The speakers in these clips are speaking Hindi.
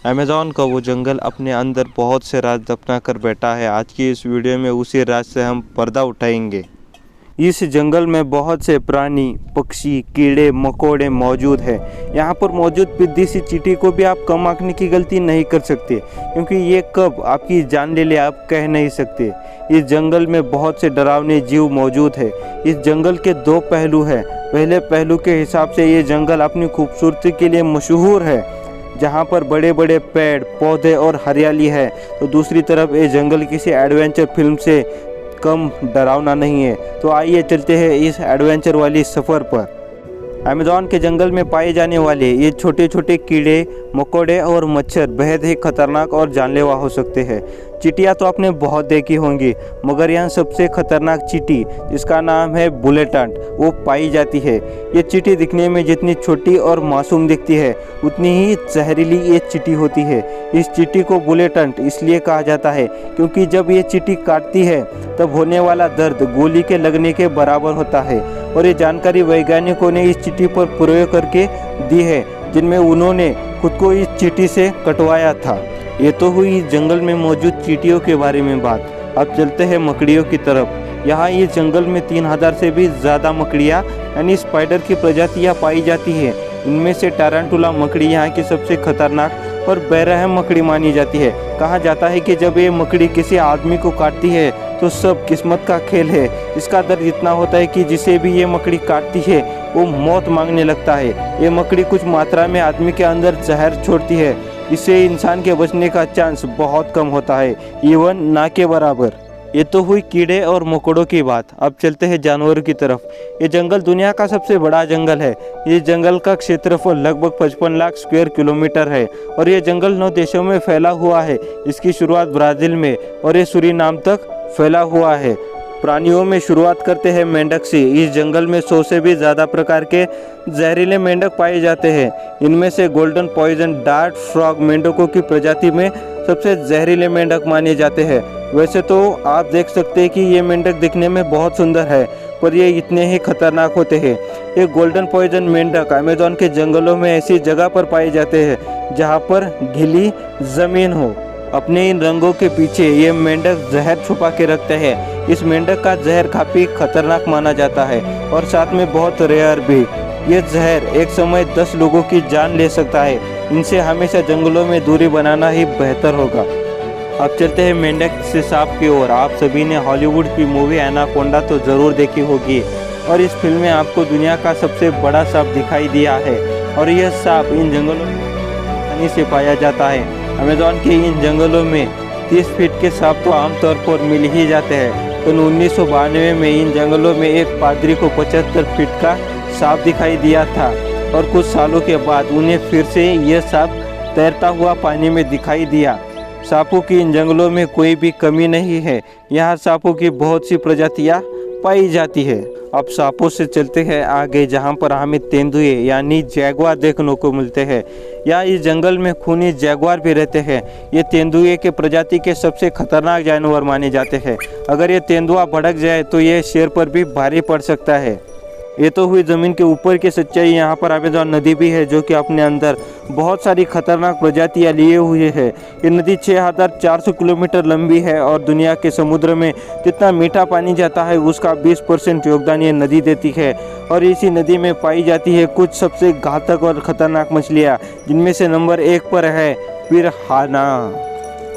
अमेज़न का वो जंगल अपने अंदर बहुत से राज दफना कर बैठा है। आज की इस वीडियो में उसी राज से हम पर्दा उठाएंगे। इस जंगल में बहुत से प्राणी, पक्षी, कीड़े मकोड़े मौजूद हैं। यहाँ पर मौजूद पिद्दी सी चींटी को भी आप कम आंकने की गलती नहीं कर सकते, क्योंकि ये कब आपकी जान ले आप कह नहीं सकते। इस जंगल में बहुत से डरावने जीव मौजूद है। इस जंगल के दो पहलू हैं। पहले पहलू के हिसाब से ये जंगल अपनी खूबसूरती के लिए मशहूर है, जहाँ पर बड़े बड़े पेड़ पौधे और हरियाली है, तो दूसरी तरफ ये जंगल किसी एडवेंचर फिल्म से कम डरावना नहीं है। तो आइए चलते हैं इस एडवेंचर वाली सफ़र पर। अमेज़न के जंगल में पाए जाने वाले ये छोटे छोटे कीड़े मकोड़े और मच्छर बेहद ही खतरनाक और जानलेवा हो सकते हैं। चींटियाँ तो आपने बहुत देखी होंगी, मगर यहाँ सबसे खतरनाक चींटी, जिसका नाम है बुलेटंट, वो पाई जाती है। ये चींटी दिखने में जितनी छोटी और मासूम दिखती है, उतनी ही जहरीली ये चींटी होती है। इस चींटी को बुलेटंट इसलिए कहा जाता है क्योंकि जब ये चींटी काटती है तब होने वाला दर्द गोली के लगने के बराबर होता है। और ये जानकारी वैज्ञानिकों ने इस चींटी पर प्रयोग करके दी है, जिनमें उन्होंने खुद को इस चींटी से कटवाया था। ये तो हुई जंगल में मौजूद चींटियों के बारे में बात। अब चलते हैं मकड़ियों की तरफ। यहाँ ये जंगल में 3000 से भी ज़्यादा मकड़ियाँ यानी स्पाइडर की प्रजातियाँ पाई जाती हैं। इनमें से टारंटुला मकड़ी यहाँ की सबसे खतरनाक और बेरहम मकड़ी मानी जाती है। कहा जाता है कि जब ये मकड़ी किसी आदमी को काटती है तो सब किस्मत का खेल है। इसका दर्द इतना होता है कि जिसे भी ये मकड़ी काटती है वो मौत मांगने लगता है। ये मकड़ी कुछ मात्रा में आदमी के अंदर जहर छोड़ती है, इससे इंसान के बचने का चांस बहुत कम होता है, इवन ना के बराबर। ये तो हुई कीड़े और मकोड़ों की बात। अब चलते हैं जानवरों की तरफ। ये जंगल दुनिया का सबसे बड़ा जंगल है। ये जंगल का क्षेत्रफल लगभग 55 लाख स्क्वायर किलोमीटर है और ये जंगल 9 देशों में फैला हुआ है। इसकी शुरुआत ब्राज़ील में और ये सूरीनाम तक फैला हुआ है। प्राणियों में शुरुआत करते हैं मेंढक से। इस जंगल में 100 से भी ज़्यादा प्रकार के जहरीले मेंढक पाए जाते हैं। इनमें से गोल्डन पॉइजन डार्ट फ्रॉग मेंढकों की प्रजाति में सबसे जहरीले मेंढक माने जाते हैं। वैसे तो आप देख सकते हैं कि ये मेंढक दिखने में बहुत सुंदर है, पर ये इतने ही खतरनाक होते हैं। ये गोल्डन पॉइजन मेंढक अमेज़न के जंगलों में ऐसी जगह पर पाए जाते हैं जहाँ पर गीली ज़मीन हो। अपने इन रंगों के पीछे ये मेंढक जहर छुपा के रखते हैं। इस मेंढक का जहर काफ़ी खतरनाक माना जाता है और साथ में बहुत रेयर भी। ये जहर एक समय 10 लोगों की जान ले सकता है। इनसे हमेशा जंगलों में दूरी बनाना ही बेहतर होगा। अब चलते हैं मेंढक से सांप की ओर। आप सभी ने हॉलीवुड की मूवी एनाकोंडा तो ज़रूर देखी होगी और इस फिल्म में आपको दुनिया का सबसे बड़ा सांप दिखाई दिया है और यह सांप इन जंगलों में आसानी से पाया जाता है। अमेज़न के इन जंगलों में 30 फीट के सांप तो आमतौर पर मिल ही जाते हैं। तो 1992 में इन जंगलों में एक पादरी को 75 फीट का सांप दिखाई दिया था और कुछ सालों के बाद उन्हें फिर से यह सांप तैरता हुआ पानी में दिखाई दिया। सांपों की इन जंगलों में कोई भी कमी नहीं है। यहाँ सांपों की बहुत सी प्रजातियाँ पाई जाती है। अब सांपों से चलते हैं आगे, जहाँ पर हमें तेंदुए यानी जैगुआर देखने को मिलते हैं। यहाँ इस जंगल में खूनी जैगुआर भी रहते हैं। ये तेंदुए के प्रजाति के सबसे खतरनाक जानवर माने जाते हैं। अगर ये तेंदुआ भड़क जाए तो ये शेर पर भी भारी पड़ सकता है। ये तो हुई ज़मीन के ऊपर की सच्चाई। यहाँ पर अमेज़न नदी भी है, जो कि अपने अंदर बहुत सारी खतरनाक प्रजातियाँ लिए हुए है। ये नदी 6400 किलोमीटर लंबी है और दुनिया के समुद्र में जितना मीठा पानी जाता है उसका 20% योगदान ये नदी देती है। और इसी नदी में पाई जाती है कुछ सबसे घातक और ख़तरनाक मछलियाँ, जिनमें से नंबर 1 पर है पिरान्हा।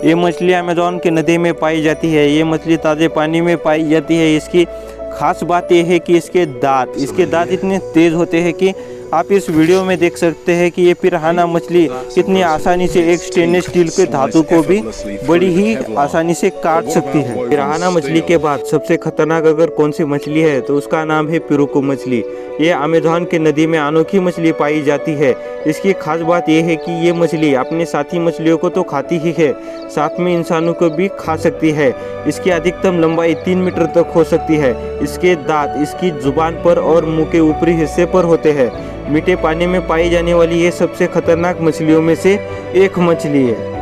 ये मछली अमेज़न की नदी में पाई जाती है। ये मछली ताज़े पानी में पाई जाती है। इसकी खास बात यह है कि इसके दांत इतने तेज़ होते हैं कि आप इस वीडियो में देख सकते हैं कि ये पिरान्हा मछली कितनी आसानी से एक स्टेनलेस स्टील के धातु को भी बड़ी ही आसानी से काट सकती है। पिरान्हा मछली के बाद सबसे खतरनाक अगर कौन सी मछली है तो उसका नाम है पिरुकु मछली। ये अमेज़न की नदी में अनोखी मछली पाई जाती है। इसकी खास बात यह है कि ये मछली अपने साथी मछलियों को तो खाती ही है, साथ में इंसानों को भी खा सकती है। इसकी अधिकतम लंबाई 3 मीटर तक हो सकती है। इसके दांत इसकी जुबान पर और मुंह के ऊपरी हिस्से पर होते हैं। मीठे पानी में पाई जाने वाली ये सबसे खतरनाक मछलियों में से एक मछली है।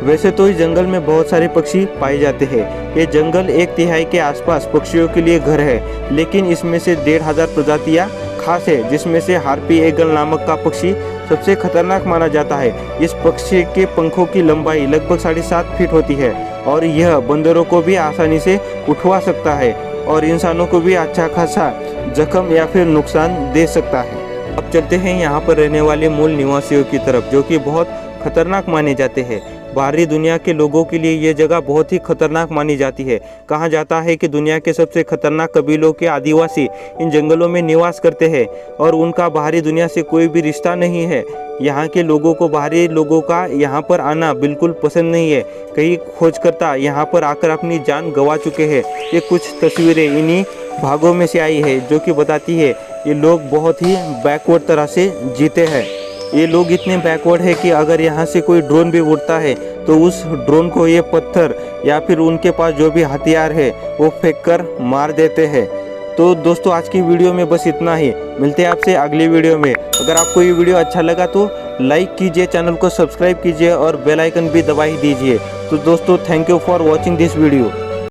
वैसे तो इस जंगल में बहुत सारे पक्षी पाए जाते हैं। ये जंगल 1/3 के आसपास पक्षियों के लिए घर है, लेकिन इसमें से 1500 प्रजातियाँ खास है, जिसमें से हार्पी एगल नामक का पक्षी सबसे खतरनाक माना जाता है। इस पक्षी के पंखों की लंबाई लगभग 7.5 फीट होती है और यह बंदरों को भी आसानी से उठवा सकता है और इंसानों को भी अच्छा खासा जख्म या फिर नुकसान दे सकता है। अब चलते हैं यहाँ पर रहने वाले मूल निवासियों की तरफ, जो कि बहुत खतरनाक माने जाते हैं। बाहरी दुनिया के लोगों के लिए ये जगह बहुत ही खतरनाक मानी जाती है। कहा जाता है कि दुनिया के सबसे खतरनाक कबीलों के आदिवासी इन जंगलों में निवास करते हैं और उनका बाहरी दुनिया से कोई भी रिश्ता नहीं है। यहाँ के लोगों को बाहरी लोगों का यहाँ पर आना बिल्कुल पसंद नहीं है। कई खोजकर्ता यहाँ पर आकर अपनी जान गंवा चुके हैं। ये कुछ तस्वीरें इन्हीं भागों में से आई है जो कि बताती है ये लोग बहुत ही बैकवर्ड तरह से जीते हैं। ये लोग इतने बैकवर्ड है कि अगर यहाँ से कोई ड्रोन भी उड़ता है तो उस ड्रोन को ये पत्थर या फिर उनके पास जो भी हथियार है वो फेंक कर मार देते हैं। तो दोस्तों आज की वीडियो में बस इतना ही। मिलते हैं आपसे अगली वीडियो में। अगर आपको ये वीडियो अच्छा लगा तो लाइक कीजिए, चैनल को सब्सक्राइब कीजिए और बेल आइकन भी दबा ही दीजिए। तो दोस्तों thank you for watching this video.